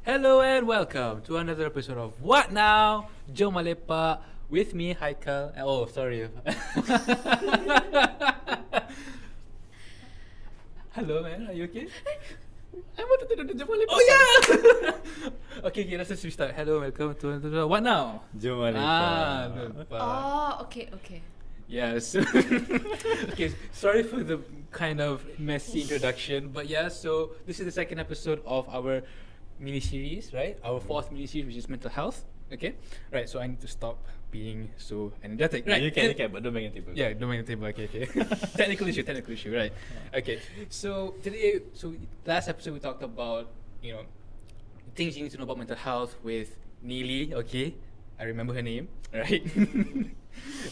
Hello and welcome to another episode of What Now? Jom Ah Lepak with me, Haikal. Oh, sorry. Hello, man. Are you okay? I wanted to do the Jom Ah Lepak. Oh yeah. okay, let's just restart. Hello, welcome to another What Now? Jom Ah Lepak. Okay. Yes. Okay, sorry for the kind of messy introduction, but yeah, so this is the second episode of our mini-series, right? Our fourth mini-series, which is mental health. Okay? Right, so I need to stop being so energetic. Right. You can, but don't bang the table. Yeah, don't make the table. Okay. technical issue, right. Okay. So last episode we talked about, things you need to know about mental health with Neely, okay? I remember her name, right?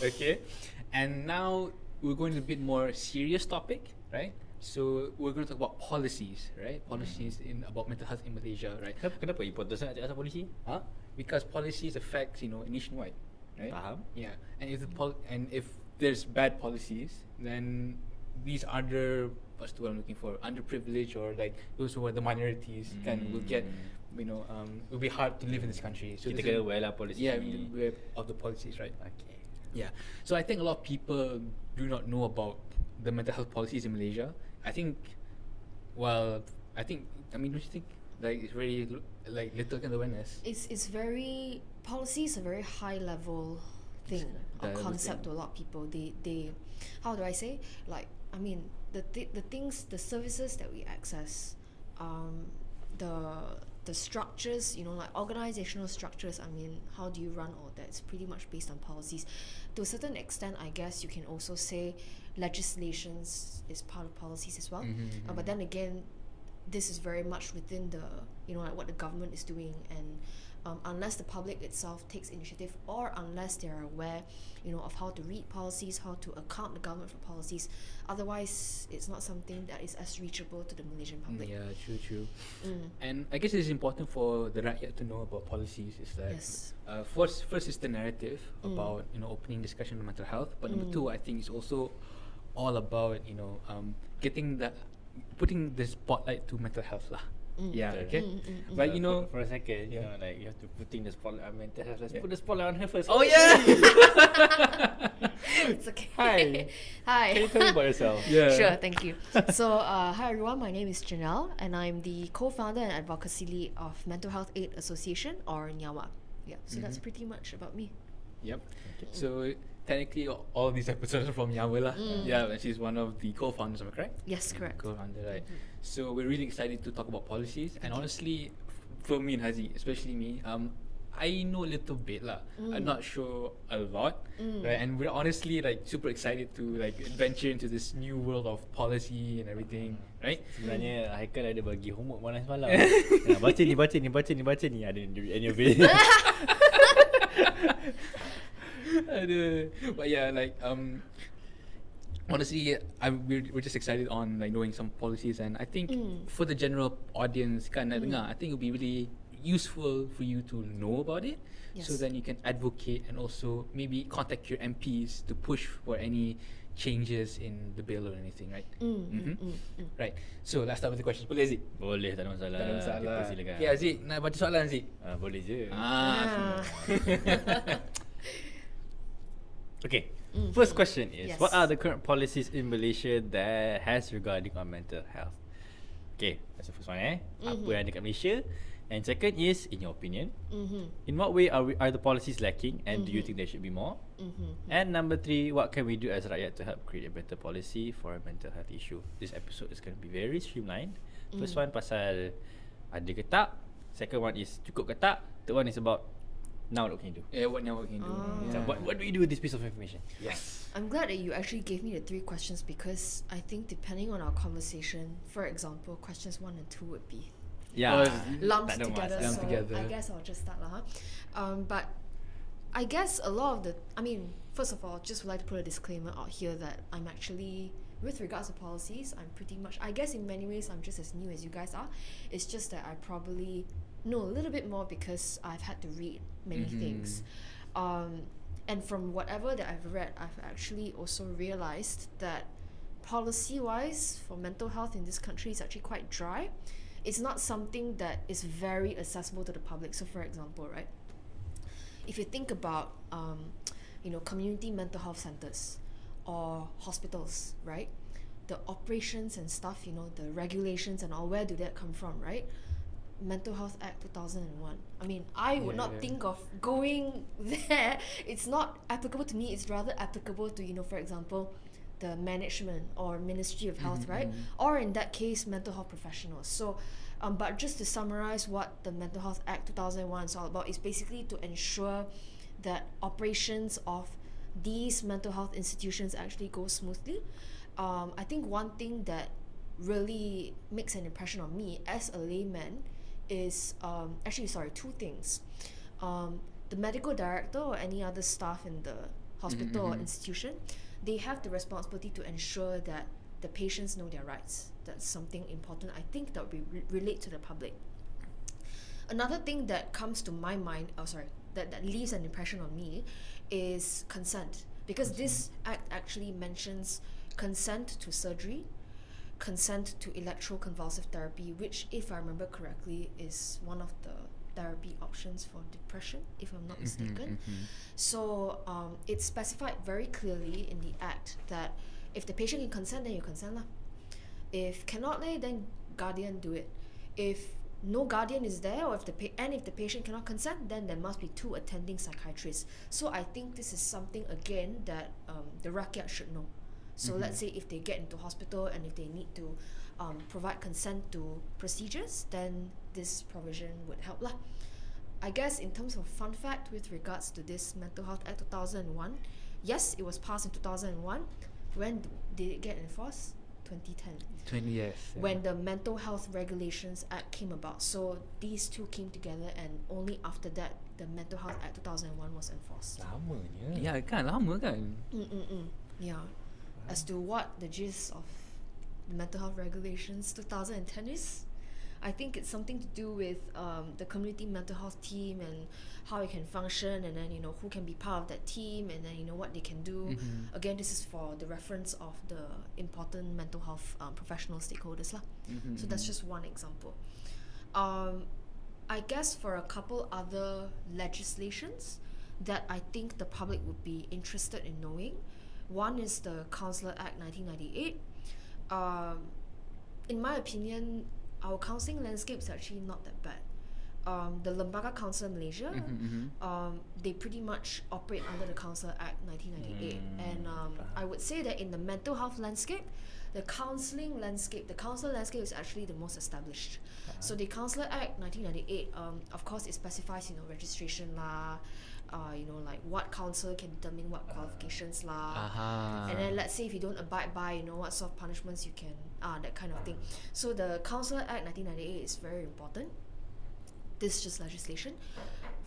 Okay. And now we're going to a bit more serious topic, right? So we're going to talk about policies, right? Policies about mental health in Malaysia, right? Kenapa important sangat cakap pasal polisi? Huh? Because policies affect, nationwide, right? Faham. Yeah. And if there's bad policies, then these other, what's the word I'm looking for, underprivileged or like those who are the minorities will get, will be hard to live in this country. So Kita kena aware lah policy. yeah, aware of the policies, right? Okay. Yeah. So I think a lot of people do not know about the mental health policies in Malaysia. I mean, don't you think like it's very like little kind of awareness? It's very policy is a very high level thing or concept to a lot of people. They how do I say, like, I mean, the things, the services that we access, the structures, like organizational structures, I mean, how do you run all that? It's pretty much based on policies. To a certain extent, I guess you can also say legislations is part of policies as well. But then again, this is very much within the, like what the government is doing, and unless the public itself takes initiative, or unless they're aware, of how to read policies, how to account the government for policies, otherwise it's not something that is as reachable to the Malaysian public. Yeah, true. And I guess it's important for the rakyat to know about policies. Is that Yes. First is the narrative about opening discussion on mental health, but number two, I think, is also all about putting the spotlight to mental health lah. Yeah, okay. But for a second, like you have to putting the spotlight on mental health. Let's put the spotlight on her first. Oh yeah. It's okay. Hi. Hi. Can you tell me about yourself? Yeah. Sure, thank you. So, hi everyone, my name is Jernell, and I'm the co-founder and advocacy lead of Mental Health Aid Association, or Nyawa. Yeah, so that's pretty much about me. Yep. So technically, all these episodes are from Nyawa lah. Yeah, and she's one of the co-founders. Am I correct? Yes, correct. Co-founder, right? So we're really excited to talk about policies. And honestly, for me and Haziq, especially me, I know a little bit lah. I'm not sure a lot, right? And we're honestly like super excited to like adventure into this new world of policy and everything, right? Sebenarnya Haikal ada bagi homework malam semalam. Baca ni. Ada any of it. But yeah, like honestly, we're just excited on like knowing some policies, and I think for the general audience, I think it'll be really useful for you to know about it, so then you can advocate and also maybe contact your MPs to push for any changes in the bill or anything, right? Right. So let's start with the questions. Boleh, Haziq? Boleh, tak ada masalah. Tak ada masalah. Kita silakan. Okay, Haziq, nak baca soalan, Haziq? Boleh je. Okay. First question is, Yes. what are the current policies in Malaysia that has regarding on mental health? Okay, that's the first one. Apa yang ada kat Malaysia? And second is, in your opinion, in what way are the policies lacking, and do you think there should be more? And number three, what can we do as rakyat to help create a better policy for a mental health issue? This episode is going to be very streamlined. First one pasal ada ke tak. Second one is cukup ke tak. Third one is about now what can you do? Yeah, what now we can do? So what do you do with this piece of information? Yes. I'm glad that you actually gave me the 3 questions, because I think depending on our conversation, for example, questions 1 and 2 would be lumped tak ada together. lumped So together. I guess I'll just start lah. But I guess a lot of first of all, just would like to put a disclaimer out here that I'm actually, with regards to policies, I'm pretty much, I guess in many ways I'm just as new as you guys are. It's just that I probably know a little bit more because I've had to read many things. And from whatever that I've read, I've actually also realized that policy-wise for mental health in this country is actually quite dry. it's not something that is very accessible to the public. So for example, right, if you think about community mental health centers or hospitals, right, the operations and stuff, the regulations and all, where do that come from, right? Mental Health Act 2001. I mean, I would not think of going there. It's not applicable to me. It's rather applicable to, for example, the management or Ministry of Health, right? Or in that case, mental health professionals. So, but just to summarize what the Mental Health Act 2001 is all about, is basically to ensure that operations of these mental health institutions actually go smoothly. I think one thing that really makes an impression on me as a layman is two things. The medical director or any other staff in the hospital or institution, they have the responsibility to ensure that the patients know their rights. That's something important, I think, that we relate to the public. Another thing that comes to my mind, that leaves an impression on me, is consent. Because this act actually mentions consent to surgery, consent to electroconvulsive therapy, which, if I remember correctly, is one of the therapy options for depression, if I'm not mistaken. So it's specified very clearly in the act that if the patient can consent, then you consent lah. If cannot, then guardian do it. If no guardian is there, or if the patient cannot consent, then there must be 2 attending psychiatrists. So I think this is something, again, that the rakyat should know. So let's say if they get into hospital and if they need to provide consent to procedures, then this provision would help lah. I guess in terms of fun fact with regards to this Mental Health Act 2001, yes, it was passed in 2001. When did it get enforced? 2010. 20 years. When the Mental Health Regulations Act came about. So these two came together, and only after that, the Mental Health Act 2001 was enforced. Lamanya. Ya kan, lama kan. Yeah. As to what the gist of the Mental Health Regulations 2010 is, I think it's something to do with the community mental health team and how it can function, and then who can be part of that team, and then what they can do. Again, this is for the reference of the important mental health professional stakeholders lah. So that's just one example. I guess for a couple other legislations that I think the public would be interested in knowing, one is the Counselor Act 1998. In my opinion, our counselling landscape is actually not that bad. The Lembaga Council in Malaysia, they pretty much operate under the Counselor Act 1998. And I would say that in the mental health landscape, the counselling landscape is actually the most established. So the Counselor Act 1998, of course, it specifies, registration lah, like what counsellor can determine what qualifications lah. And then let's say if you don't abide by, what sort of punishments you can, that kind of thing. So the Counselor Act 1998 is very important. This is just legislation.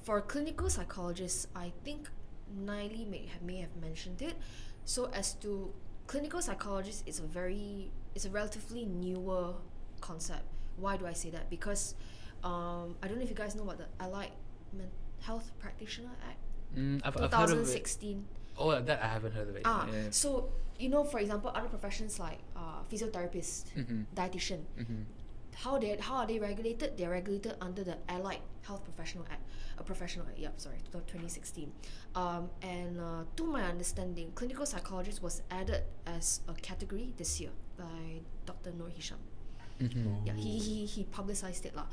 For clinical psychologists, I think Naili may have mentioned it. So as to clinical psychologists, it's a relatively newer concept. Why do I say that? Because I don't know if you guys know about the Allied Health Practitioner Act, I've heard of it. 2016. Oh, that I haven't heard of it. So for example, other professions like physiotherapist, dietitian, how are they regulated? They're regulated under the Allied Health Professional Act, 2016. And to my understanding, clinical psychologist was added as a category this year by Dr. Nur Hisham. Yeah, he publicized it lah.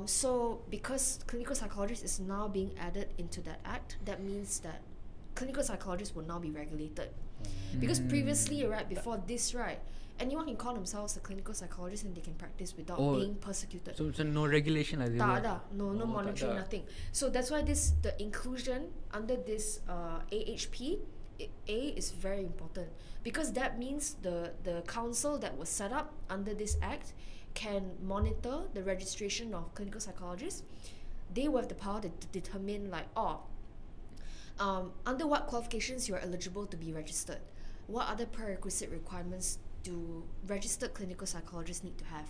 So because clinical psychologist is now being added into that act, that means that clinical psychologists will now be regulated. Because previously, right, before this, right, anyone can call themselves a clinical psychologist and they can practice without being persecuted. So no regulation like Tak ada. No monitoring, nothing. So that's why the inclusion under this AHP A is very important, because that means the council that was set up under this act can monitor the registration of clinical psychologists. They will have the power to determine under what qualifications you are eligible to be registered. What other prerequisite requirements do registered clinical psychologists need to have?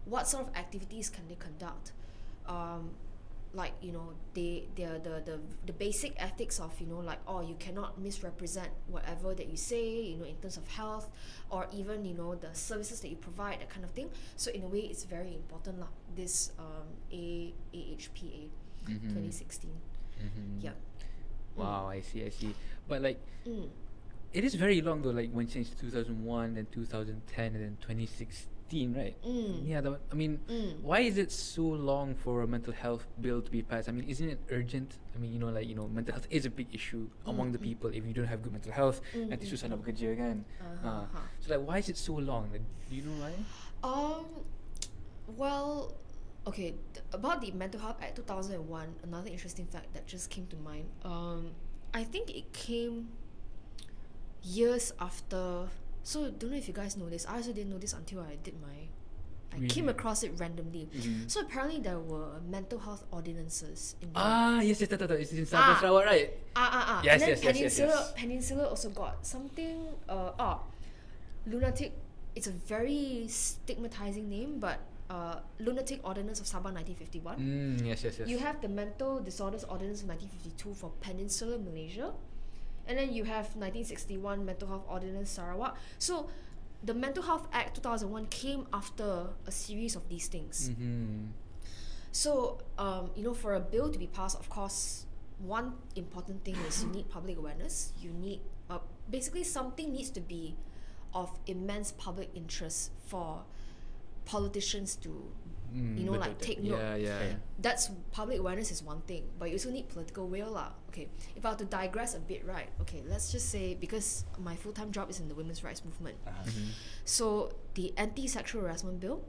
What sort of activities can they conduct? like, you know, the basic ethics of, you know, like, oh, you cannot misrepresent whatever that you say, you know, in terms of health, or even, you know, the services that you provide, that kind of thing. So in a way, it's very important lah, this AHPA 2016. Yeah. Wow, I see. But like, it is very long though. Like when changed 2001, then 2010, and then 2016, right? Yeah. I mean, why is it so long for a mental health bill to be passed? I mean, isn't it urgent? I mean, you know, like, you know, mental health is a big issue among the people. If you don't have good mental health, nanti susah nak bekerja kan. So like, why is it so long? Like, do you know why? Well, okay, about the Mental Health Act 2001, another interesting fact that just came to mind. I think it came years after. So don't know if you guys know this. I also didn't know this until I came across it randomly. So apparently there were mental health ordinances in Yes, it's in Sabah, Sarawak, right? Yes, and then yes. Peninsula also got something. Lunatic. It's a very stigmatizing name, but Lunatic Ordinance of Sabah 1951. Yes. You have the Mental Disorders Ordinance of 1952 for Peninsular Malaysia, and then you have 1961 Mental Health Ordinance Sarawak. So the Mental Health Act 2001 came after a series of these things. So you know, for a bill to be passed, of course, one important thing is you need public awareness. You need basically something needs to be of immense public interest for politicians to you know, like take note. That's public awareness is one thing, but you also need political will lah. Okay, if I were to digress a bit, right? Okay, let's just say, because my full-time job is in the women's rights movement, so the anti-sexual harassment bill,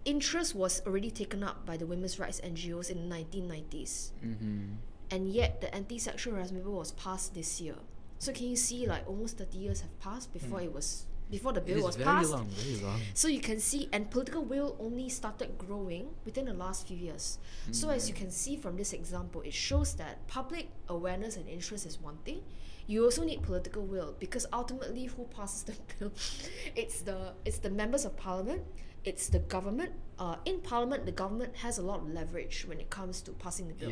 interest was already taken up by the women's rights NGOs in the 1990s, and yet the anti-sexual harassment bill was passed this year. So can you see, like, almost 30 years have passed before before the bill was passed. Very long. So you can see, and political will only started growing within the last few years. So as you can see from this example, it shows that public awareness and interest is one thing. You also need political will, because ultimately, who passes the bill? It's the members of parliament. It's the government. In parliament, the government has a lot of leverage when it comes to passing the bill.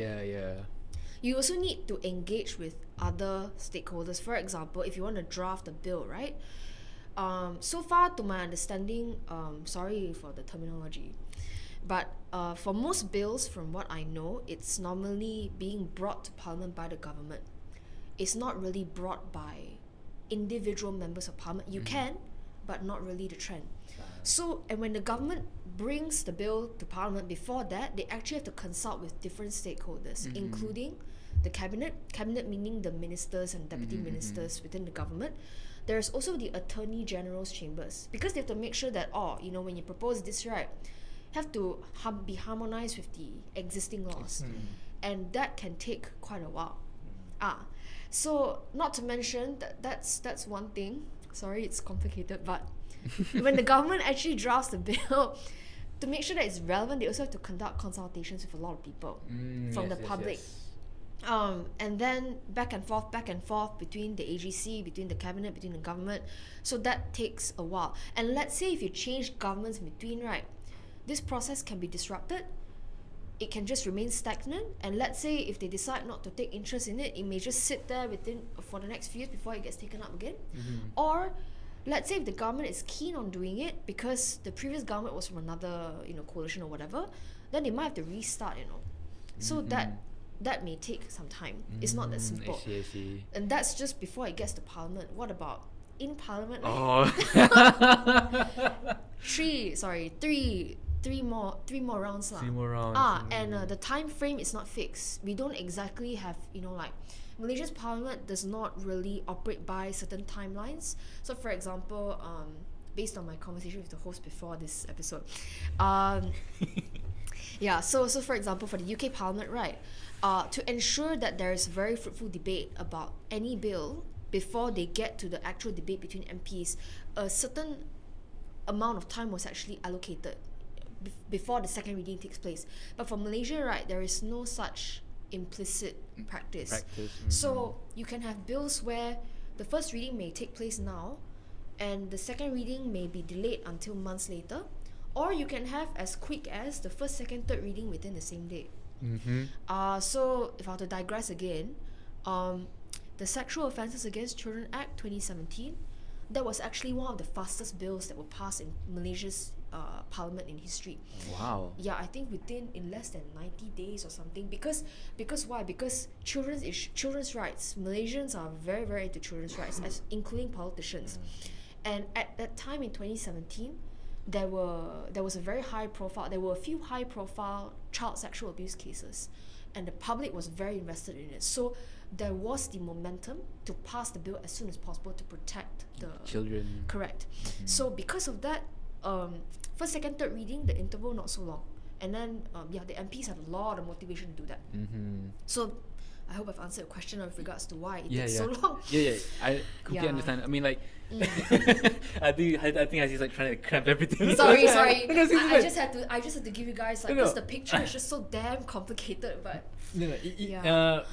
You also need to engage with other stakeholders. For example, if you want to draft a bill, right? So far, to my understanding, sorry for the terminology, but for most bills, from what I know, it's normally being brought to Parliament by the government. It's not really brought by individual members of Parliament. You can, but not really the trend. So, and when the government brings the bill to Parliament, before that, they actually have to consult with different stakeholders, including the cabinet meaning the ministers and deputy ministers within the government. There's also the Attorney General's chambers, because they have to make sure that, you know, when you propose this, right, have to be harmonized with the existing laws, and that can take quite a while. So not to mention that's one thing. Sorry, it's complicated, but when the government actually drafts the bill, to make sure that it's relevant, they also have to conduct consultations with a lot of people from the public. And then back and forth between the AGC, between the cabinet, between the government. So that takes a while. And let's say if you change governments in between, right, this process can be disrupted. It can just remain stagnant. And let's say if they decide not to take interest in it, it may just sit there for the next few years before it gets taken up again. Or let's say if the government is keen on doing it because the previous government was from another, you know, coalition or whatever, then they might have to restart, you know. So that may take some time. It's not that simple. I see. And that's just before it gets to Parliament. What about in Parliament? Three more rounds lah. 3 more rounds. And the time frame is not fixed. We don't exactly have, you know, like, Malaysia's Parliament does not really operate by certain timelines. So for example, based on my conversation with the host before this episode, so for example, for the UK Parliament, right, to ensure that there is very fruitful debate about any bill before they get to the actual debate between MPs, a certain amount of time was actually allocated before the second reading takes place. But for Malaysia, right, there is no such implicit practice. So you can have bills where the first reading may take place now and the second reading may be delayed until months later, or you can have as quick as the first, second, third reading within the same day. So if I were to digress again, the Sexual Offences Against Children Act 2017, that was actually one of the fastest bills that were passed in Malaysia's parliament in history. Wow. Yeah, I think in less than 90 days or something. Because why? Because children's rights. Malaysians are very, very into children's rights, including politicians. And at that time in 2017, there was a very high profile. There were a few high profile child sexual abuse cases, and the public was very invested in it. So there was the momentum to pass the bill as soon as possible to protect the children. Correct. So because of that, first, second, third reading, the interval not so long, and then the MPs had a lot of motivation to do that. So I hope I've answered your question with regards to why it takes so long. I completely understand. I mean, like, I think Haziq's like trying to cramp everything. Sorry. I just had to give you guys like, because the picture is just so damn complicated. But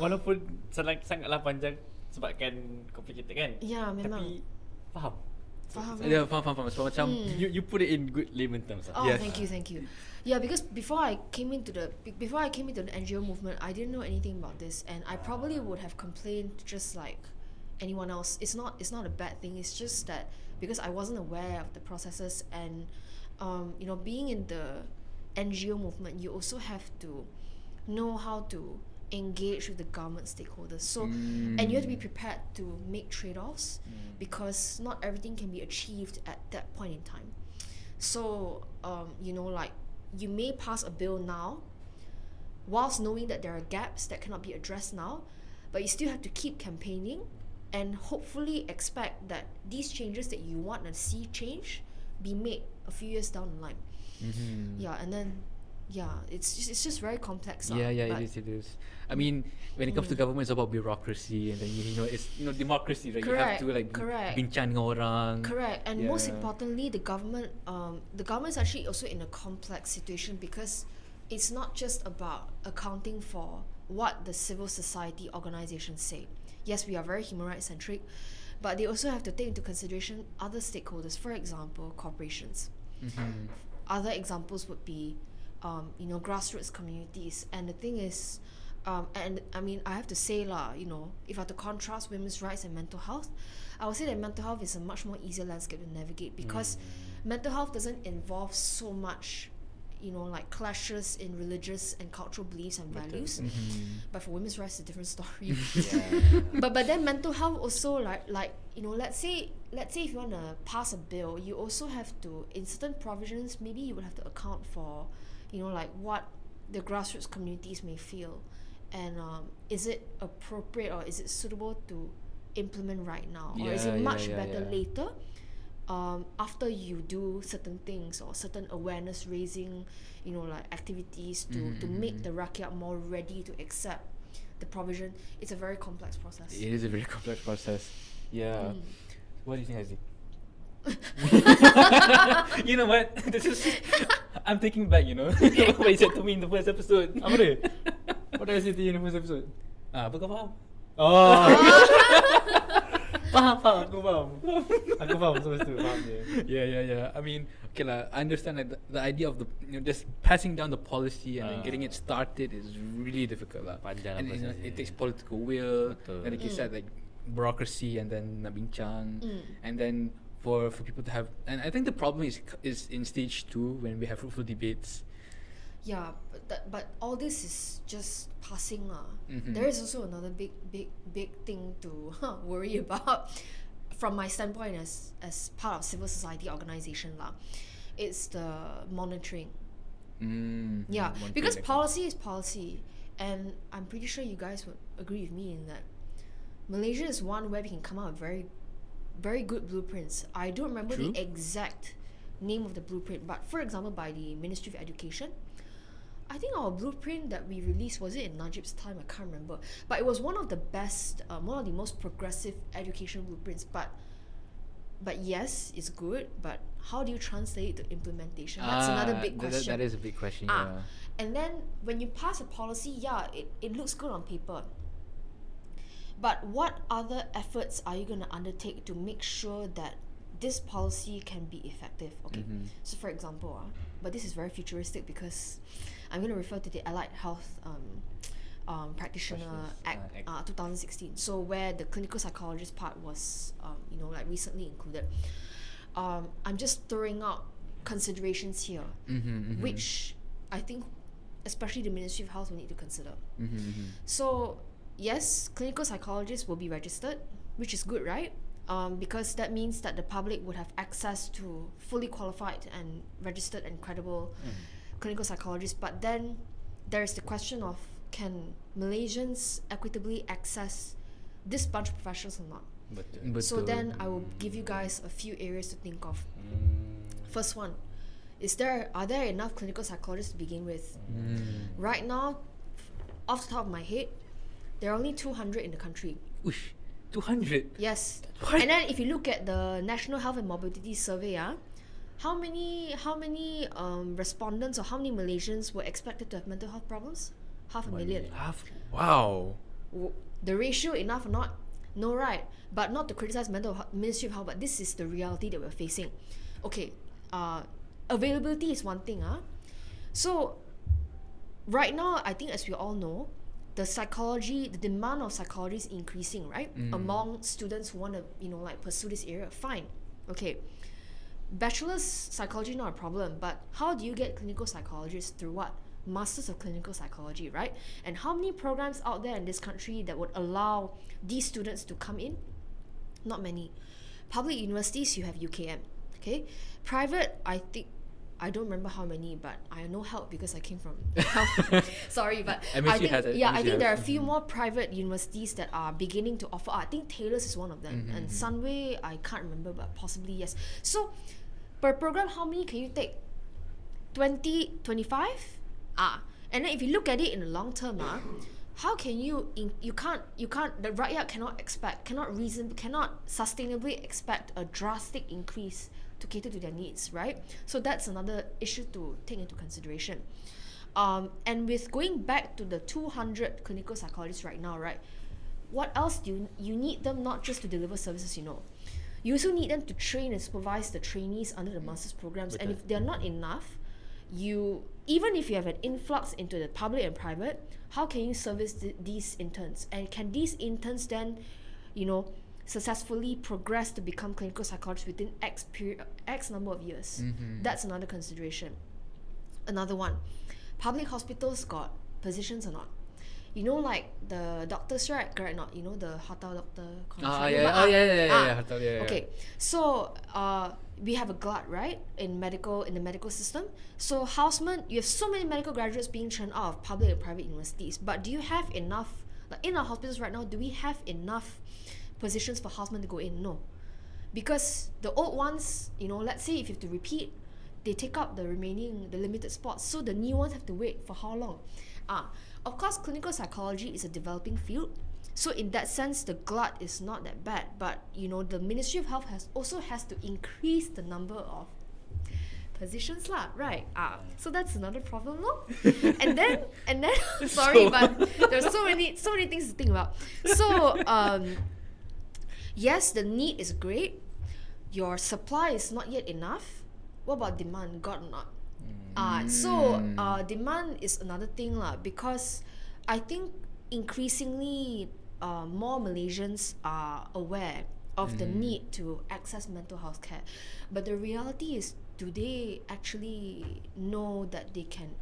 walaupun sangatlah panjang sebabkan complicated kan. Ya, memang. Tapi faham. Yeah, faham. So macam you put it in good layman terms. Oh, yes. Thank you. Yeah, because before I came into the NGO movement, I didn't know anything about this, and I probably would have complained just like anyone else. It's not a bad thing. It's just that because I wasn't aware of the processes, and being in the NGO movement, you also have to know how to engage with the government stakeholders. So and you have to be prepared to make trade-offs because not everything can be achieved at that point in time. So like you may pass a bill now whilst knowing that there are gaps that cannot be addressed now, but you still have to keep campaigning and hopefully expect that these changes that you want to see change be made a few years down the line. And then it's just very complex. It is. I mean, when it comes to government, it's about bureaucracy, and then it's democracy, right? Correct. You have to bincang dengan orang. Correct. And most importantly, the government is actually also in a complex situation because it's not just about accounting for what the civil society organizations say. Yes, we are very human rights centric, but they also have to take into consideration other stakeholders. For example, corporations. Other examples would be grassroots communities. And the thing is, and I mean, I have to say if I have to contrast women's rights and mental health, I would say that mental health is a much more easier landscape to navigate because mental health doesn't involve so much like clashes in religious and cultural beliefs and values. But for women's rights, it's a different story. But then mental health also like let's say if you want to pass a bill, you also have to, in certain provisions, maybe you would have to account for like what the grassroots communities may feel, and is it appropriate or is it suitable to implement right now, or is it much better later, after you do certain things or certain awareness raising like activities to make the rakyat more ready to accept the provision. It's a very complex process. It is a very complex process. What do you think, Haziq? You know what? I'm taking back, what you said to me in the first episode. Apa dia? What did I say to you in the first episode? Apa kau faham? Oh. Faham, aku faham semasa tu, faham dia. Yeah. I mean, okay lah, I understand like the idea of the just passing down the policy and then getting it started is really difficult lah. Panjang And it takes political will. And like you said, like bureaucracy, and then nak bincang, and then for people to have, and I think the problem is in stage 2 when we have fruitful debates. Yeah, but all this is just passing lah. There is also another big thing to worry about from my standpoint as part of civil society organisation lah. It's the monitoring. Monitoring, because policy is policy, and I'm pretty sure you guys would agree with me in that Malaysia is one where we can come out with very, very good blueprints. I don't remember the exact name of the blueprint, but for example, by the Ministry of Education, I think our blueprint that we released, was it in Najib's time? I can't remember, but it was one of the best, one of the most progressive education blueprints. But yes, it's good, but how do you translate it to implementation? That's another big question. That is a big question. And then when you pass a policy, it looks good on paper. But what other efforts are you going to undertake to make sure that this policy can be effective. Okay, so for example, but this is very futuristic because I'm going to refer to the Allied Health Practitioner Act 2016. So where the clinical psychologist part was, like recently included. I'm just throwing out considerations here, which I think, especially the Ministry of Health, will need to consider. So yes, clinical psychologists will be registered, which is good, right? Because that means that the public would have access to fully qualified and registered and credible clinical psychologists. But then there is the question of, can Malaysians equitably access this bunch of professionals or not? So then I will give you guys a few areas to think of. First one, are there enough clinical psychologists to begin with? Right now, off the top of my head, there are only 200 in the country. Whoosh, 200? Yes. What? And then if you look at the National Health and Mobility Survey, how many respondents or how many Malaysians were expected to have mental health problems? 500,000. Wow. The ratio enough or not? No, right. But not to criticize Ministry of Health, but this is the reality that we're facing. Okay, availability is one thing. So right now, I think as we all know, the demand of psychology is increasing, right? Among students who want to, pursue this area. Fine. Okay. Bachelor's psychology, not a problem, but how do you get clinical psychologists through what? Masters of Clinical Psychology, right? And how many programs out there in this country that would allow these students to come in? Not many. Public universities, you have UKM. Okay. Private, I don't remember how many, but I know help because I came from health. Sorry, but I think there are a few more private universities that are beginning to offer. I think Taylor's is one of them, and Sunway, I can't remember, but possibly yes. So per program, how many can you take? 20, 25? And then if you look at it in the long term, how can you can't the rakyat cannot sustainably expect a drastic increase to cater to their needs, right? So that's another issue to take into consideration. And with going back to the 200 clinical psychologists right now, right? What else do you need them not just to deliver services, you also need them to train and supervise the trainees under the master's programs. And if they're not enough, even if you have an influx into the public and private, how can you service these interns? And can these interns then, successfully progress to become clinical psychologists within X number of years? That's another consideration. Another one, public hospitals got positions or not? Like the doctors, right? Correct, not? The hotel doctor. Okay, so we have a glut, right, in the medical system. So housemen, you have so many medical graduates being churned out of public and private universities. But do you have enough? In our hospitals right now, do we have enough positions for housemen to go in? No, because the old ones, let's say if you have to repeat, they take up the limited spots. So the new ones have to wait for how long? Of course, clinical psychology is a developing field. So in that sense, the glut is not that bad. But, the Ministry of Health has to increase the number of positions, right? So that's another problem, no? And then sorry, but there's so many things to think about. So, yes, the need is great. Your supply is not yet enough. What about demand? Got or not? Demand is another thing because I think increasingly more Malaysians are aware of the need to access mental health care, but the reality is, do they actually know that they can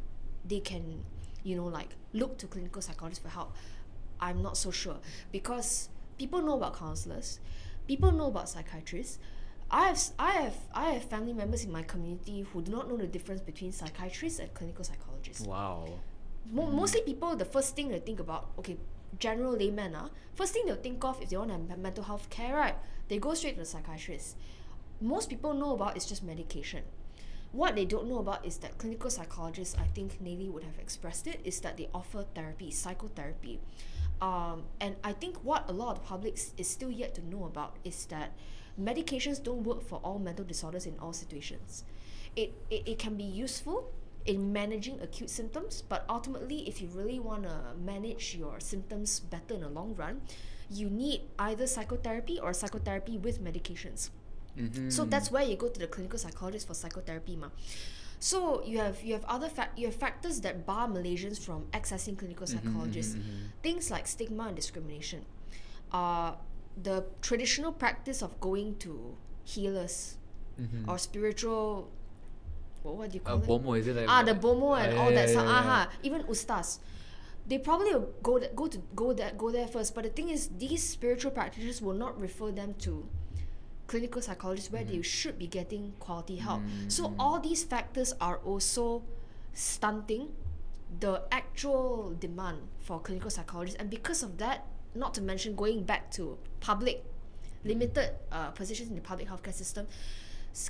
look to clinical psychologists for help? I'm not so sure, because people know about counsellors, people know about psychiatrists. I have family members in my community who do not know the difference between psychiatrists and clinical psychologists. Wow. Mostly people, the first thing they think about, general layman, first thing they'll think of if they want to have mental health care, right, they go straight to the psychiatrist. Most people know about is just medication. What they don't know about is that clinical psychologists, I think Nelly would have expressed it, is that they offer therapy, psychotherapy. And I think what a lot of the public is still yet to know about is that medications don't work for all mental disorders in all situations. It can be useful in managing acute symptoms, but ultimately, if you really want to manage your symptoms better in the long run, you need either psychotherapy or psychotherapy with medications. So that's where you go to the clinical psychologist for psychotherapy, ma. So you have factors that bar Malaysians from accessing clinical psychologists. Things like stigma and discrimination. The traditional practice of going to healers or spiritual, what do you call it? Bomo, is it? Like The bomo and all that stuff. yeah. Even ustaz, they probably will go there first. But the thing is, these spiritual practitioners will not refer them to clinical psychologists where they should be getting quality help. So all these factors are also stunting the actual demand for clinical psychologists, and because of that, not to mention going back to public limited positions in the public healthcare system,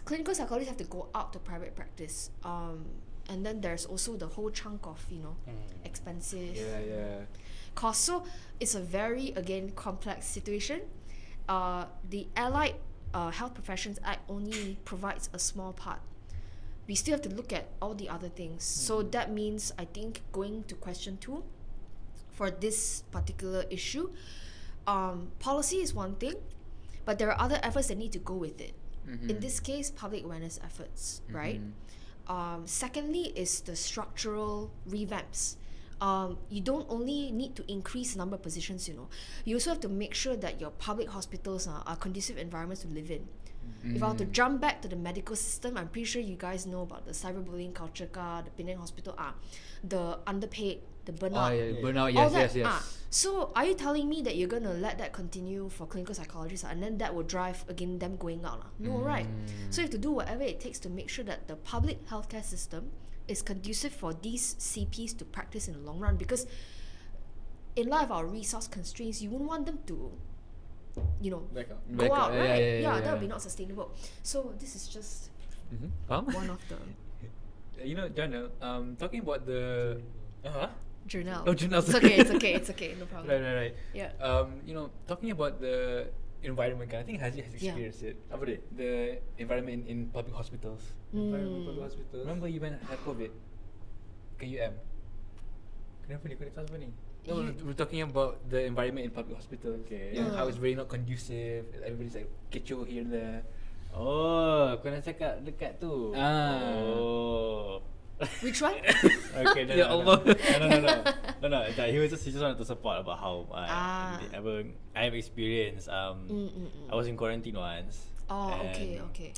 clinical psychologists have to go out to private practice. And then there's also the whole chunk of expensive costs. So it's a very, again, complex situation. The Allied Health Professions Act only provides a small part. We still have to look at all the other things. So that means, I think, going to question 2 for this particular issue, policy is one thing, but there are other efforts that need to go with it. In this case, public awareness efforts, right? Secondly is the structural revamps. You don't only need to increase the number of positions, you also have to make sure that your public hospitals are conducive environments to live in. If I were to jump back to the medical system, I'm pretty sure you guys know about the cyberbullying culture, the Penang hospital, the underpaid, the burnout. Burnout, all yes, that, yes. So are you telling me that you're going to let that continue for clinical psychologists, and then that will drive, again, them going out? No, right? So you have to do whatever it takes to make sure that the public healthcare system is conducive for these CPs to practice in the long run, because in light of our resource constraints, you wouldn't want them to go out, right? That would be not sustainable. So this is just one of the Jernell, talking about the Jernell. Oh, Jernell. It's okay, no problem. Right. Yeah. Talking about the environment, I think Haziq has experienced it. Apa dia? The environment in public hospitals. Remember you when had COVID? Ke UM? Kenapa ni? Kau nak apa ni? No, we're talking about the environment in public hospitals. Okay. How it's very not conducive. Everybody's like kecoh here and there. Oh, kau nak cakap dekat tu. Oh. Which one? Okay, Ya Allah. No. He just wanted to support about how I have experienced. I was in quarantine once. Oh, and, okay.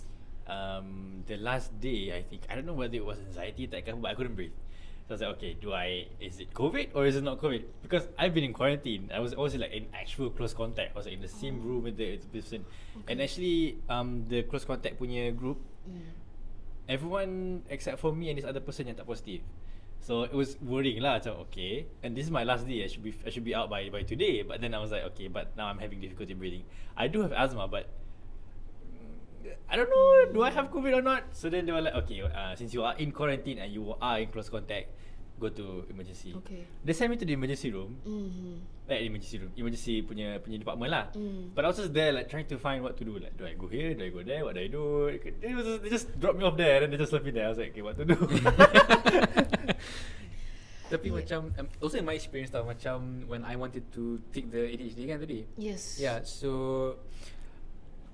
The last day, I think, I don't know whether it was anxiety attack, but I couldn't breathe. So I was like, okay, is it COVID or is it not COVID? Because I've been in quarantine. I was also like in actual close contact. I was like in the same room with the person. Okay. And actually, the close contact punya group, everyone except for me and this other person yang tak positive. So it was worrying lah. Macam okay, and this is my last day. I should be out by today. But then I was like, okay, but now I'm having difficulty breathing. I do have asthma, but I don't know, do I have COVID or not? So then they were like, okay, since you are in quarantine and you are in close contact, go to emergency. Okay. They sent me to the emergency room. Emergency punya department lah. But I was just there like trying to find what to do. Like, do I go here? Do I go there? What do I do? They just dropped me off there and then they just left me there. I was like, okay, what to do? Tapi macam also in my experience tau, macam when I wanted to take the ADHD kan tadi. Yes. Yeah, so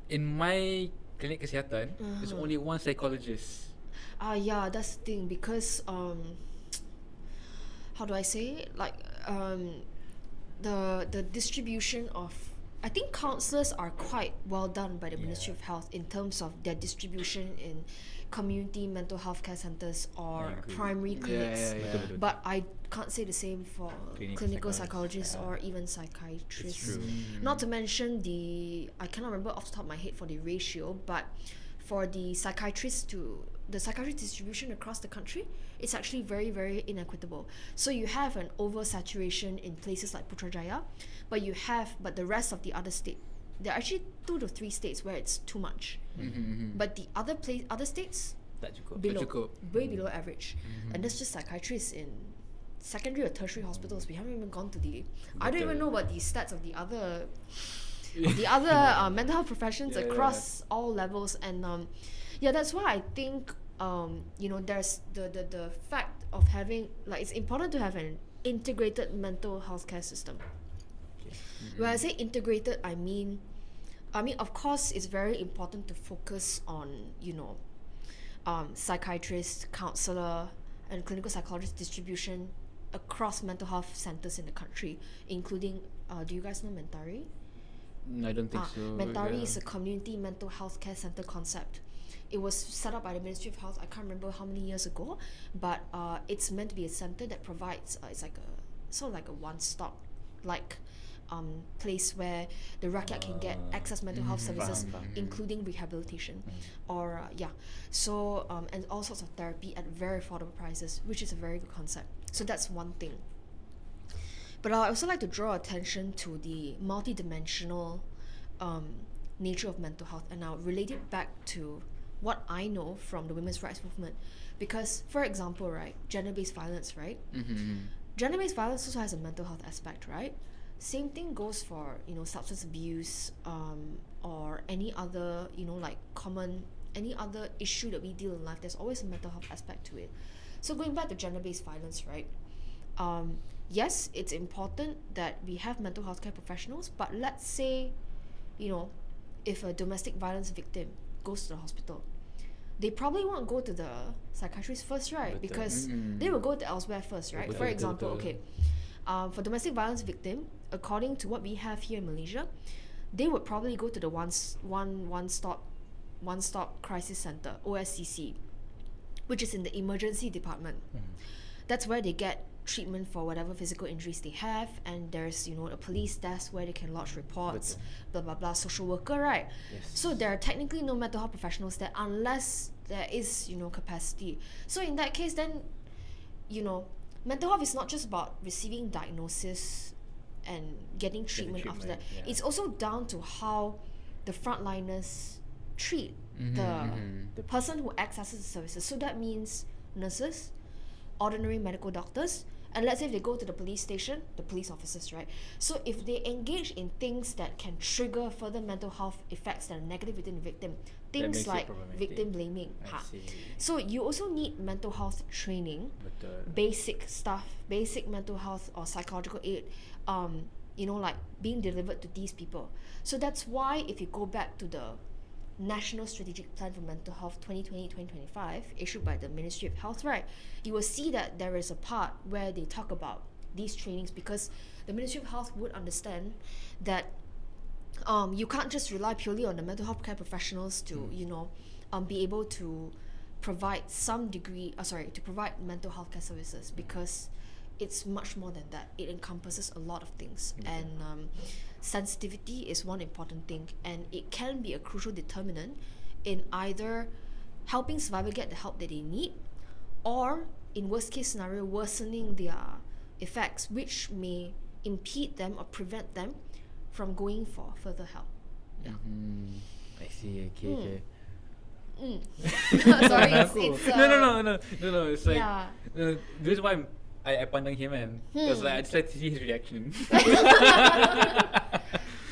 in my klinik kesihatan, there's only one psychologist. Yeah, that's the thing, because how do I say it? Like the distribution of, I think counsellors are quite well done by the Ministry of Health in terms of their distribution in community mental health care centres or primary clinics. But I can't say the same for clinical psychologists or even psychiatrists. Not to mention I cannot remember off the top of my head for the ratio, but for the psychiatrist distribution across the country, it's actually very, very inequitable. So you have an oversaturation in places like Putrajaya, but the rest of the other state, there are actually 2 to 3 states where it's too much. But the other states, way below average. And that's just psychiatrists in secondary or tertiary hospitals. We haven't even gone to I don't even know about the stats of the other mental health professions across all levels. And that's why I think there's the fact of having, like, it's important to have an integrated mental health care system. When I say integrated, I mean I mean, of course, it's very important to focus on, psychiatrist, counselor, and clinical psychologist distribution across mental health centers in the country, including, do you guys know Mentari? I don't think so. Mentari is a community mental health care center concept. It was set up by the Ministry of Health, I can't remember how many years ago, but it's meant to be a center that provides, it's like a sort of like a one-stop like place where the rakyat can get access mental health services, including rehabilitation, or so and all sorts of therapy at very affordable prices, which is a very good concept. So that's one thing. But I also like to draw attention to the multidimensional nature of mental health, and I'll relate it back to what I know from the women's rights movement. Because, for example, right, gender-based violence, right? Gender-based violence also has a mental health aspect, right? Same thing goes for, substance abuse, or any other, any other issue that we deal in life. There's always a mental health aspect to it. So going back to gender-based violence, right? Yes, it's important that we have mental health care professionals, but let's say, if a domestic violence victim goes to the hospital, they probably won't go to the psychiatrist first, right? Because they will go to elsewhere first, right? For example, for domestic violence victim, according to what we have here in Malaysia, they would probably go to the one stop crisis center, OSCC, which is in the emergency department. That's where they get treatment for whatever physical injuries they have, and there's a police desk where they can lodge reports, blah blah blah, social worker, right? So there are technically no mental health professionals there unless there is capacity. So in that case, then mental health is not just about receiving diagnosis and getting treatment after that. It's also down to how the frontliners treat the person who accesses the services. So that means nurses, ordinary medical doctors, and let's say if they go to the police station, the police officers, right? So if they engage in things that can trigger further mental health effects that are negative within the victim, things like victim blaming. So you also need mental health training, basic stuff, basic mental health or psychological aid, like being delivered to these people. So that's why if you go back to the National Strategic Plan for Mental Health 2020-2025 issued by the Ministry of Health, right, you will see that there is a part where they talk about these trainings, because the Ministry of Health would understand that you can't just rely purely on the mental health care professionals to be able to provide some degree to provide mental health care services, because it's much more than that. It encompasses a lot of things, and sensitivity is one important thing, and it can be a crucial determinant in either helping survivors get the help that they need, or in worst case scenario worsening their effects, which may impede them or prevent them from going for further help. I see. Okay. Sorry, it's no. It's like this is why I pandang him, and because I just like to see his reaction.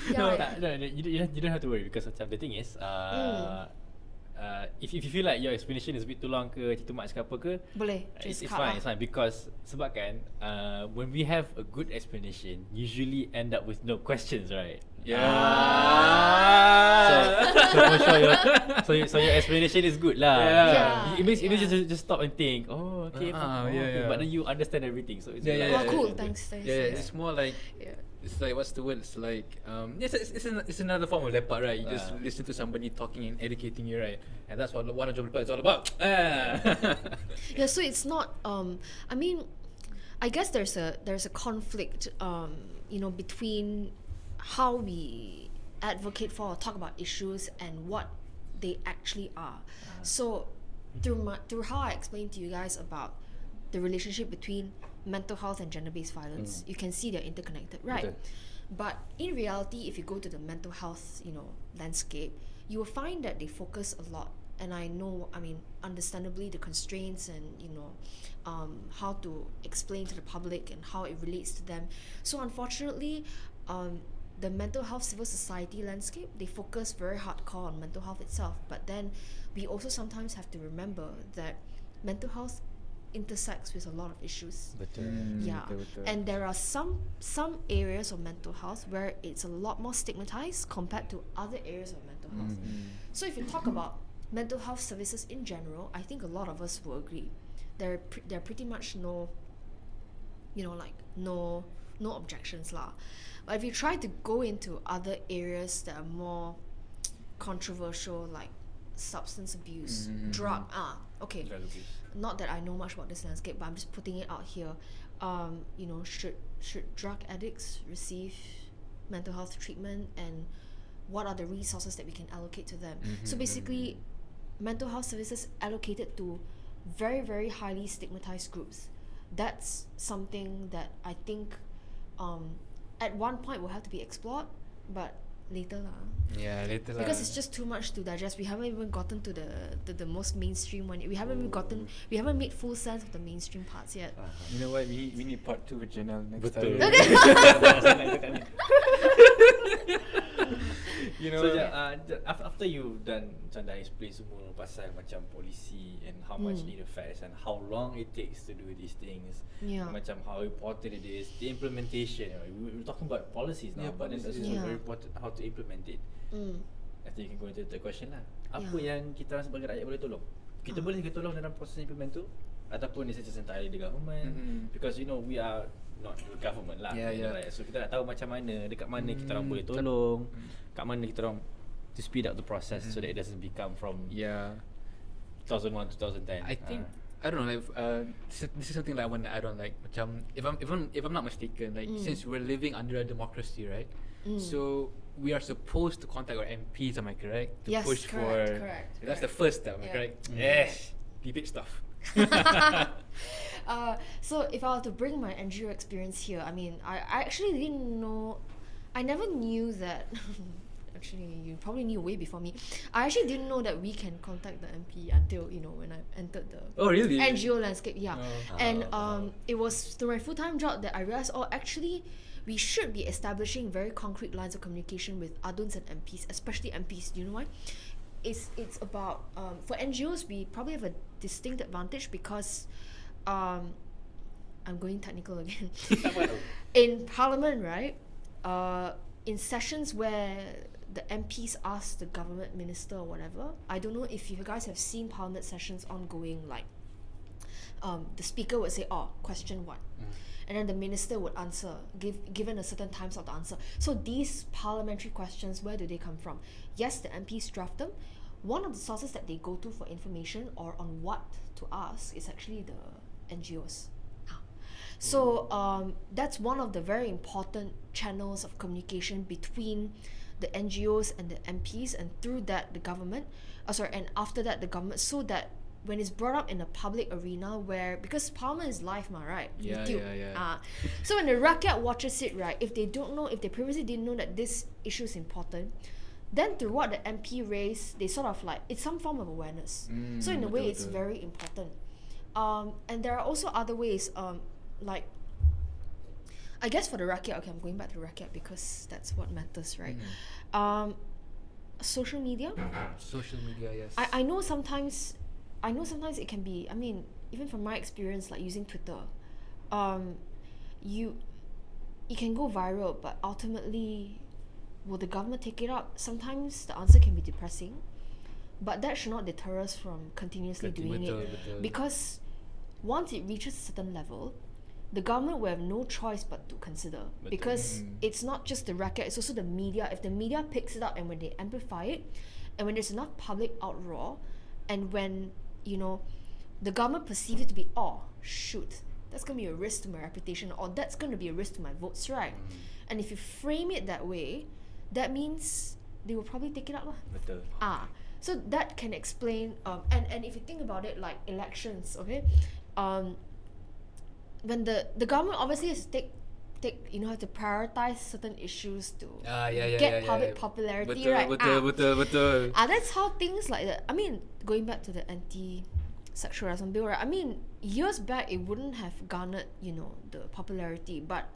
No, you don't have to worry, because the thing is, if you feel like your explanation is a bit too long ke, too much ke apa ke, boleh, it's fine, because sebab kan when we have a good explanation, usually end up with no questions, right? So your explanation is good lah. It means just stop and think. Oh, okay. But then you understand everything. So it's cool. Thanks. It's more like it's like, what's the word? It's like it's another form of lepak, right? You just listen to somebody talking and educating you, right? And that's what one of Jom Ah Lepak is all about. So it's not. I mean, I guess there's a conflict. Between how we advocate for or talk about issues and what they actually are. So through how I explained to you guys about the relationship between mental health and gender-based violence, you can see they're interconnected, right? But in reality, if you go to the mental health landscape, you will find that they focus a lot, and I mean understandably the constraints and how to explain to the public and how it relates to them. So unfortunately, the mental health civil society landscape, they focus very hardcore on mental health itself, but then we also sometimes have to remember that mental health intersects with a lot of issues. Betul. Yeah, betul. and there are some areas of mental health where it's a lot more stigmatized compared to other areas of mental health. So if you talk about mental health services in general, I think a lot of us will agree there are pretty much no objections lah. But if you try to go into other areas that are more controversial, like substance abuse, drug okay, Drug abuse. not that I know much about this landscape, but I'm just putting it out here. Should drug addicts receive mental health treatment, and what are the resources that we can allocate to them? So basically, mental health services allocated to very, very highly stigmatized groups. That's something that I think at one point will have to be explored, but later lah. Yeah, later lah. Because it's just too much to digest. We haven't even gotten to the most mainstream one. We haven't made full sense of the mainstream parts yet. You know what? We need part 2 with Jernell next Betul. time. You know. So after you done macam dah explain semua pasal macam polisi and how much it affects and how long it takes to do these things, macam how important it is, the implementation. We're talking about policies now, but then it's also very important how to implement it. I think you can go into the question lah. Apa yang kita orang sebagai rakyat boleh tolong? Kita boleh ke tolong dalam proses implement tu, ataupun it's just entirely the government, because we are not the government lah. Right? So kita nak tahu macam mana, dekat mana kita orang boleh tolong, kat mana kita orang to speed up the process so that it doesn't become from 2001 2010. I think I don't know, like this is something like I want to add on, like macam if I'm not mistaken, like since we're living under a democracy, right? So we are supposed to contact our MPs, am I correct? To Yes, push correct. That's the first step, am I correct? Yes, the big stuff. So if I were to bring my NGO experience here, I mean, I actually didn't know, I never knew that. Actually, you probably knew way before me. I actually didn't know that we can contact the MP until when I entered the NGO landscape. And it was through my full-time job that I realized, actually, we should be establishing very concrete lines of communication with ADUNs and MPs, especially MPs. Do you know why? It's about for NGOs, we probably have a distinct advantage because I'm going technical again. In Parliament, right? In sessions where the MPs ask the government minister or whatever, I don't know if you guys have seen Parliament sessions ongoing, like the speaker would say, question 1. And then the minister would answer, given a certain time slot to answer. So these parliamentary questions, where do they come from? Yes, the MPs draft them. One of the sources that they go to for information or on what to ask is actually the NGOs. So that's one of the very important channels of communication between the NGOs and the MPs, and through that the government, and after that the government, so that when it's brought up in a public arena because Parliament is live, right? YouTube. So when the rakyat watches it, right, if they previously didn't know that this issue is important, then through what the MP raised, they sort of like, it's some form of awareness. So in a way, it's very important. And there are also other ways, like, I guess for the rakyat, okay, I'm going back to rakyat because that's what matters, right? Social media. Social media, yes. I know sometimes it can be, I mean, even from my experience, like using Twitter, you can go viral, but ultimately, will the government take it up? Sometimes the answer can be depressing, but that should not deter us from continuously doing it. Because once it reaches a certain level, the government will have no choice but to consider. Because it's not just the racket, it's also the media. If the media picks it up and when they amplify it, and when there's enough public outroar, and when the government perceives it to be, shoot, that's going to be a risk to my reputation, or that's going to be a risk to my votes, right? And if you frame it that way, that means they will probably take it up. Betul. So that can explain, and if you think about it, like elections, okay? When the government obviously has to have to prioritize certain issues to get public popularity, betul, right? Betul. That's how things like that. I mean, going back to the anti-sexualism bill, right? I mean, years back it wouldn't have garnered, the popularity, but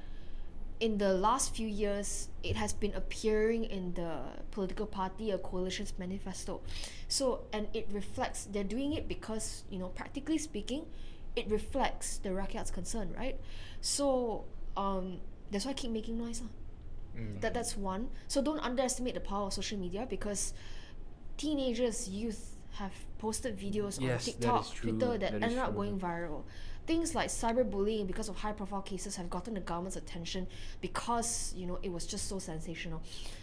in the last few years, it has been appearing in the political party or coalition's manifesto. So, and it reflects they're doing it because, practically speaking, it reflects the rakyat's concern, right? So that's why I keep making noise. That's one. So don't underestimate the power of social media, because teenagers, youth have posted videos on Yes, that TikTok, is true. Twitter that That is ended up true. going viral. Things like cyberbullying, because of high-profile cases, have gotten the government's attention because it was just so sensational.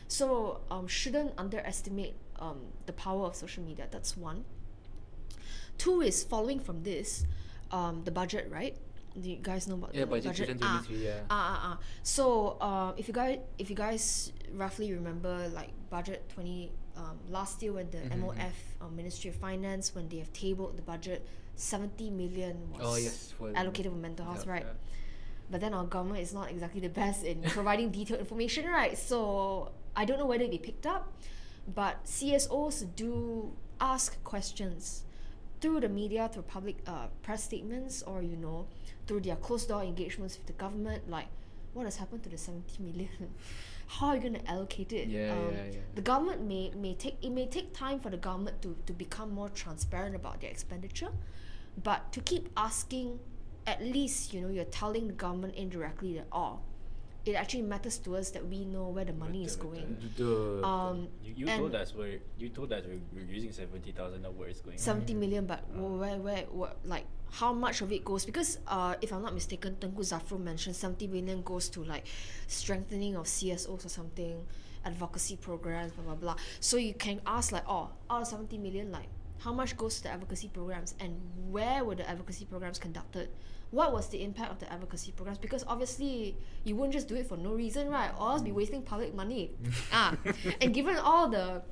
So shouldn't underestimate the power of social media. That's one. Two is following from this, the budget, right? Do you guys know about Yeah, the budget 2023, yeah. So if you guys roughly remember, like budget 20 last year, when the MOF, Ministry of Finance, when they have tabled the budget, 70 million was allocated for mental health, right? Yeah. But then our government is not exactly the best in providing detailed information, right? So I don't know whether they picked up, but CSOs do ask questions through the media, through public press statements, or through their closed door engagements with the government, like what has happened to the 70 million? How are you going to allocate it? The government may take time for the government to become more transparent about their expenditure, but to keep asking, at least you're telling the government indirectly that it actually matters to us that we know where the money is going. You told us we're using 70,000 of where it's going. 70 million, but where like how much of it goes? Because if I'm not mistaken, Tengku Zafrul mentioned 70 million goes to like strengthening of CSOs or something, advocacy programs, blah blah blah. So you can ask like, out of 70 million, like how much goes to the advocacy programs, and where were the advocacy programs conducted? What was the impact of the advocacy programs? Because obviously you wouldn't just do it for no reason, right? Or else be wasting public money. And given all the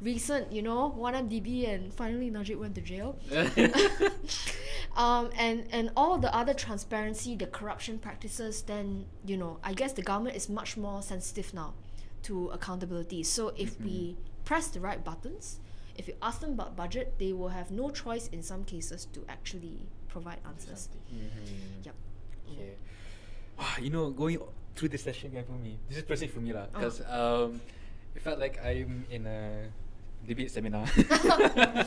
recent, 1MDB, and finally Najib went to jail, and all the other transparency, the corruption practices, then I guess the government is much more sensitive now to accountability. So if we press the right buttons, if you ask them about budget, they will have no choice in some cases to actually provide answers. Yep. Okay. Going through this session for me, this is personally for me because it felt like I'm in a debate seminar. I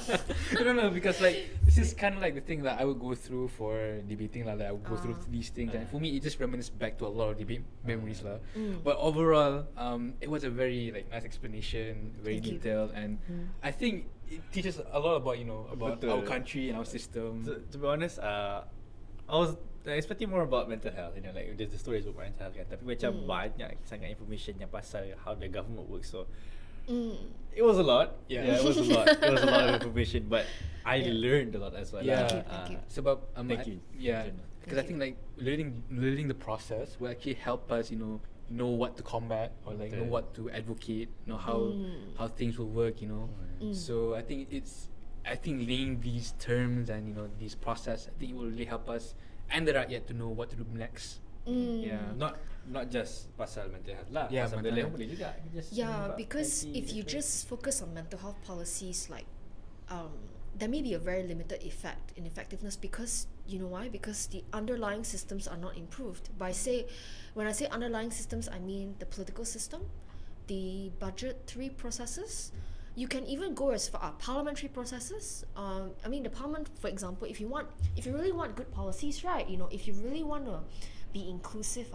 don't know, because like this is kind of like the thing that I would go through for debating, like I would go through these things, and for me it just reminisces back to a lot of debate memories, But overall, it was a very nice explanation, very Thank you. detailed, and I think it teaches a lot about about our country and our system. To be honest, I was expecting more about mental health, like there's the stories about mental health kan. Tapi macam banyak sangat information yang pasal how the government works, so it was a lot. Yeah, it was a lot. It was a lot of information, but I learned a lot as well. Yeah. Thank you. Sebab Thank you. Yeah, because I think like learning the process will actually help us, know what to combat, or like know what to advocate, know how things will work, So I think laying these terms and these process, I think it will really help us and the rakyat to know what to do next. Yeah. Not just pasal mental health lah. Yeah, pasal mental benda lain health. boleh juga. Just Because anti- if you just focus on mental health policies, like there may be a very limited effect in effectiveness, because you know why? Because the underlying systems are not improved. When I say underlying systems, I mean the political system, the budgetary processes. You can even go as far parliamentary processes. The parliament, for example, if you really want good policies, right? If you really want to be inclusive,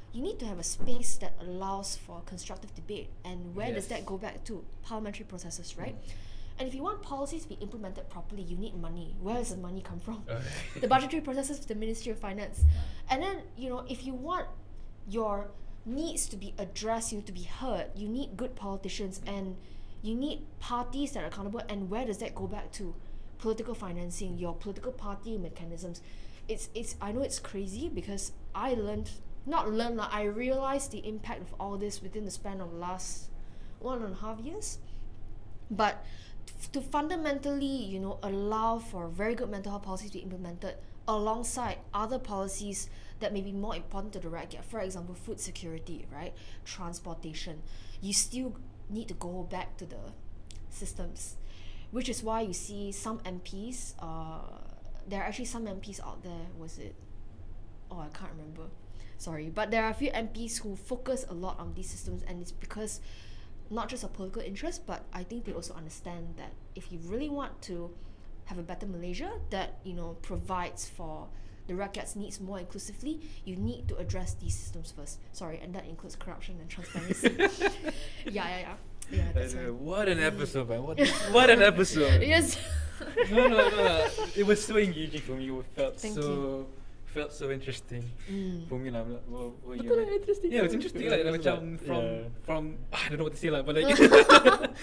you need to have a space that allows for constructive debate. And where does that go back to? Parliamentary processes, right? And if you want policies to be implemented properly, you need money. Where does the money come from? The budgetary processes, the Ministry of Finance. And then, if you want your needs to be addressed, to be heard, you need good politicians, and you need parties that are accountable. And where does that go back to? Political financing, your political party mechanisms. I know it's crazy, because I realized the impact of all this within the span of the last 1.5 years. But to fundamentally, allow for very good mental health policies to be implemented alongside other policies that may be more important to the rakyat. For example, food security, right? Transportation. You still need to go back to the systems, which is why you see some MPs. There are actually some MPs out there. I can't remember. Sorry, but there are a few MPs who focus a lot on these systems, and it's because not just a political interest, but I think they also understand that if you really want to have a better Malaysia that, you know, provides for the rakyat's needs more inclusively, you need to address these systems first. Sorry, and that includes corruption and transparency. Yeah, that's right. What an episode, man. What an episode. Yes. No. It was so engaging for me. It felt so interesting for me lah. Interesting. Yeah, it's interesting like macam from I don't know what to say lah, but like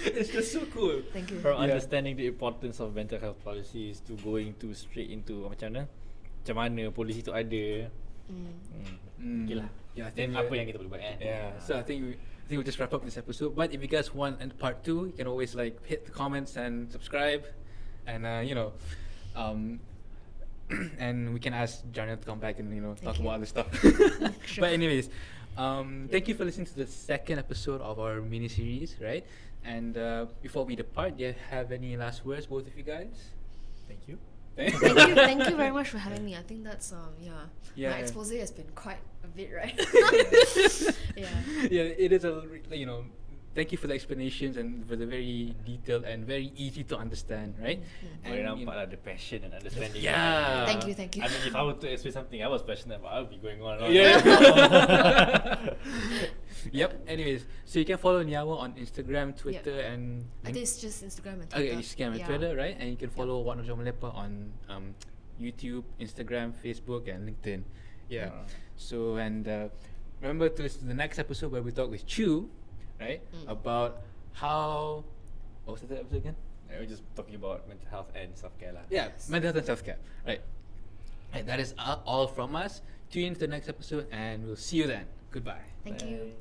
it's just so cool. Thank you. From understanding the importance of mental health policies to going to straight into macam mana polisi tu ada. Okay lah. Yeah, I Then think apa yang kita boleh buat kan? Yeah. So I think we'll just wrap up this episode. But if you guys want part 2, you can always like hit the comments and subscribe, and and we can ask Jernell to come back and talk about other stuff. Sure. But anyways, thank you for listening to the second episode of our mini series, right? And before we depart, do you have any last words, both of you guys? Thank you. Thank you very much for having me. I think that's my expose has been quite a bit, right? Yeah, it is thank you for the explanations and for the very detailed and very easy to understand, right? Boleh nampak lah the passion and understanding. Yeah. Thank you. I mean, if I were to explain something I was passionate about, I would be going on. Yeah. Yep. Anyways, so you can follow Nyawa on Instagram, Twitter, and I think it's just Instagram and Twitter. okay, Instagram and Twitter, right? And you can follow Jom Ah Lepak on YouTube, Instagram, Facebook, and LinkedIn. Yeah. So remember to listen to the next episode where we talk with Chu, right? About how what was that episode again? We're just talking about mental health and self-care lah. Yeah, mental health and self-care. Right. That is all from us. Tune in to the next episode, and we'll see you then. Goodbye. Thank you.